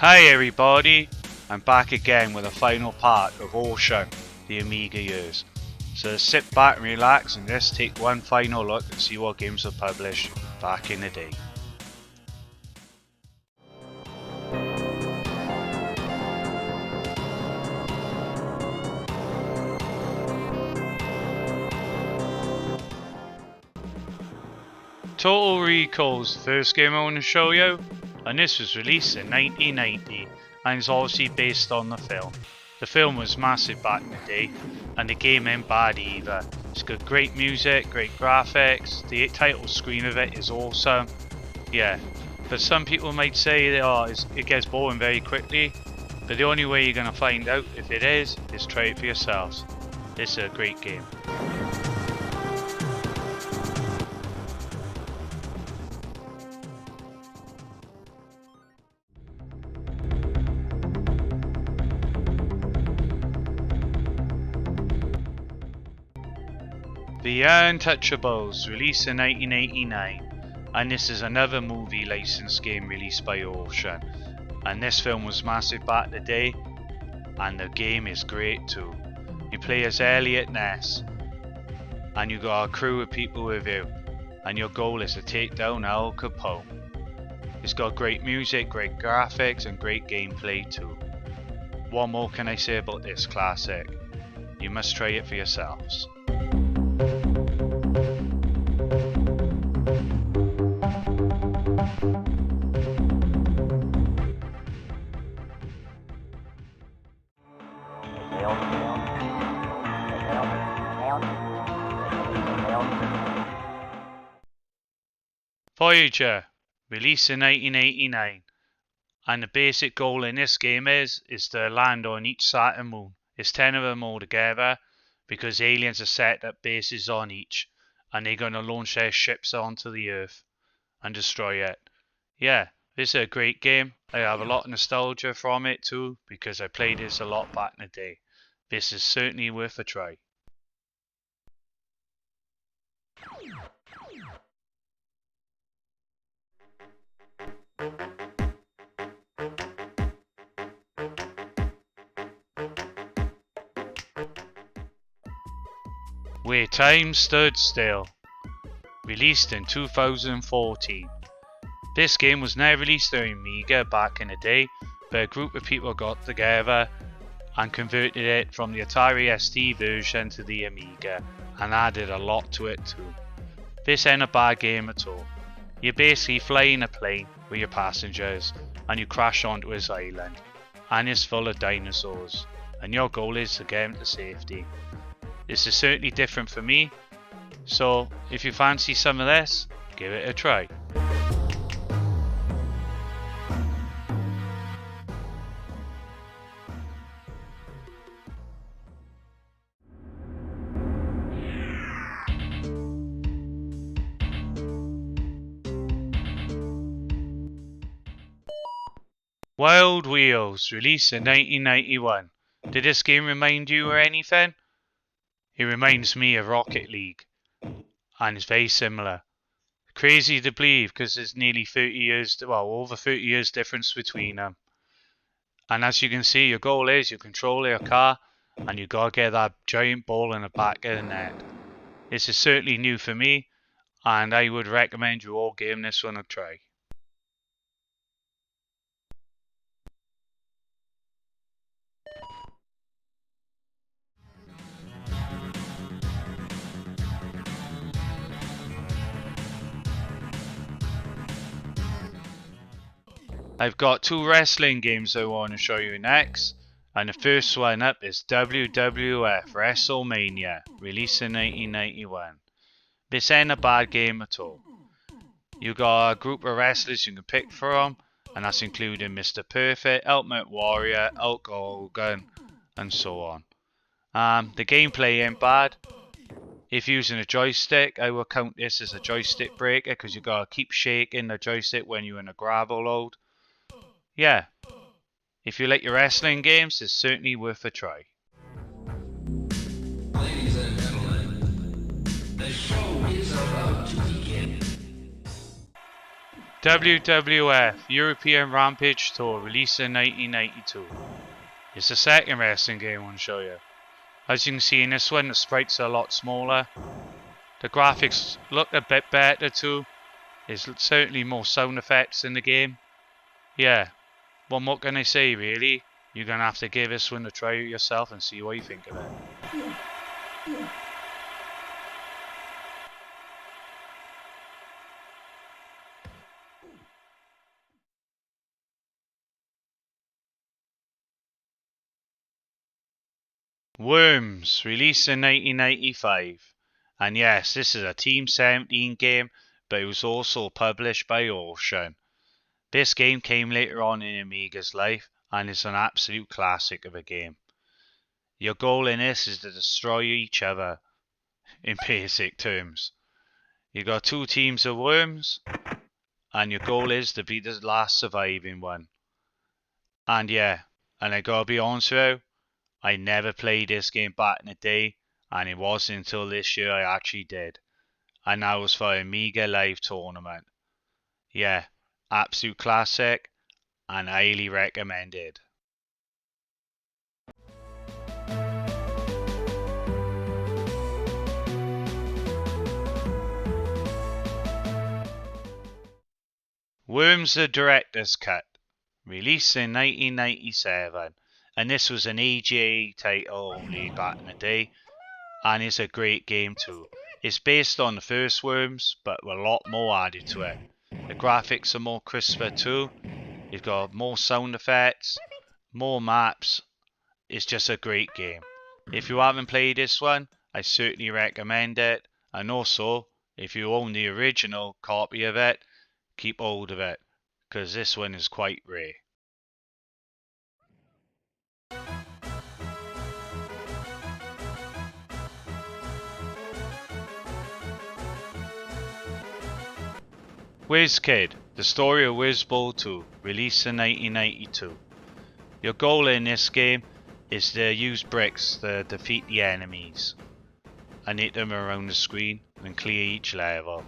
Hi everybody, I'm back again with a final part of Ocean, the Amiga years. So sit back and relax and let's take one final look and see what games were published back in the day. Total Recall's the first game I want to show you, and this was released in 1990 and is obviously based on the film. The film was massive back in the day and the game ain't bad either. It's got great music, great graphics, the title screen of it is awesome. Yeah, but some people might say that it gets boring very quickly, but the only way you're going to find out if it is try it for yourselves. This is a great game. The Touchables, released in 1989, and this is another movie licensed game released by Ocean. And this film was massive back in the day, and the game is great too. You play as Elliot Ness, and you got a crew of people with you, and your goal is to take down Al Capone. It's got great music, great graphics, and great gameplay too. What more can I say about this classic? You must try it for yourselves. Voyager, released in 1989, and the basic goal in this game is to land on each Saturn moon. It's 10 of them all together because aliens are set up bases on each and they're going to launch their ships onto the Earth and destroy it. Yeah, this is a great game. I have a lot of nostalgia from it too because I played this a lot back in the day. This is certainly worth a try. Where Time Stood Still, released in 2014. This game was never released on Amiga back in the day, but a group of people got together and converted it from the Atari ST version to the Amiga and added a lot to it too. This ain't a bad game at all. You're basically flying a plane with your passengers and you crash onto his island, and it's full of dinosaurs, and your goal is to get him to safety. This is certainly different for me, so if you fancy some of this, give it a try. Wild Wheels, released in 1991. Did this game remind you or anything? It reminds me of Rocket League, and it's very similar. Crazy to believe because there's nearly 30 years, over 30 years difference between them. And as you can see, your goal is you control your car and you gotta get that giant ball in the back of the net. This is certainly new for me, and I would recommend you all give this one a try. I've got two wrestling games I want to show you next, and the first one up is WWF WrestleMania, released in 1991. This ain't a bad game at all. You got a group of wrestlers you can pick from, and that's including Mr. Perfect, Ultimate Warrior, Hulk Hogan, and so on. The gameplay ain't bad. If using a joystick, I will count this as a joystick breaker because you gotta keep shaking the joystick when you're in a grapple load. Yeah, if you like your wrestling games, it's certainly worth a try. Ladies and gentlemen, the show is about to begin. WWF European Rampage Tour, released in 1992. It's the second wrestling game I want to show you. As you can see in this one, the sprites are a lot smaller. The graphics look a bit better too. There's certainly more sound effects in the game. Yeah, what more can I say really? You're going to have to give this one a try yourself and see what you think of it. Worms, released in 1995. And yes, this is a Team 17 game, but it was also published by Ocean. This game came later on in Amiga's life, and is an absolute classic of a game. Your goal in this is to destroy each other, in basic terms. You got two teams of worms, and your goal is to be the last surviving one. And yeah, and I gotta be honest with you, I never played this game back in the day, and it wasn't until this year I actually did. And that was for Amiga Live Tournament. Yeah, absolute classic, and highly recommended. Worms the Director's Cut, released in 1997, and this was an AGA title only back in the day, and it's a great game too. It's based on the first Worms, but with a lot more added to it. The graphics are more crisper too, you've got more sound effects, more maps. It's just a great game. If you haven't played this one, I certainly recommend it, and also, if you own the original copy of it, keep hold of it, because this one is quite rare. Wizkid, the story of Wizball 2, released in 1992. Your goal in this game is to use bricks to defeat the enemies and hit them around the screen and clear each level.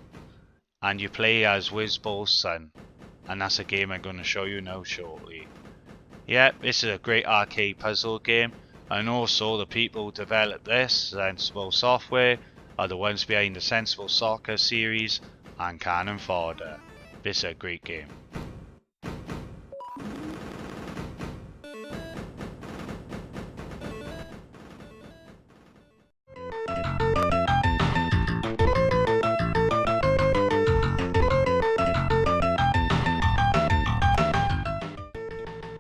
And you play as Wizball's son, and that's a game I'm going to show you now shortly. Yep, this is a great arcade puzzle game, and also the people who developed this, Sensible Software, are the ones behind the Sensible Soccer series and Cannon Fodder. This is a great game.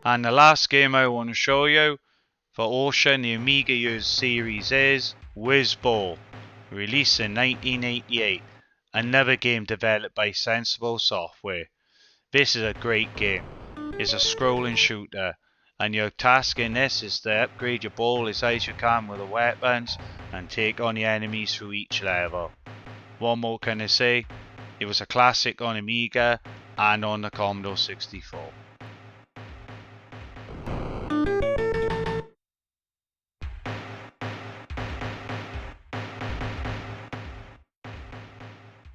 And the last game I want to show you for Ocean, the Amiga used series is Wizball, released in 1988. Another game developed by Sensible Software. This is a great game. It's a scrolling shooter, and your task in this is to upgrade your ball as high as you can with the weapons and take on the enemies through each level. What more can I say? It was a classic on Amiga and on the Commodore 64.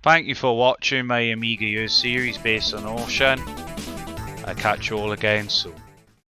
Thank you for watching my Amiga Years series based on Ocean. I'll catch you all again soon.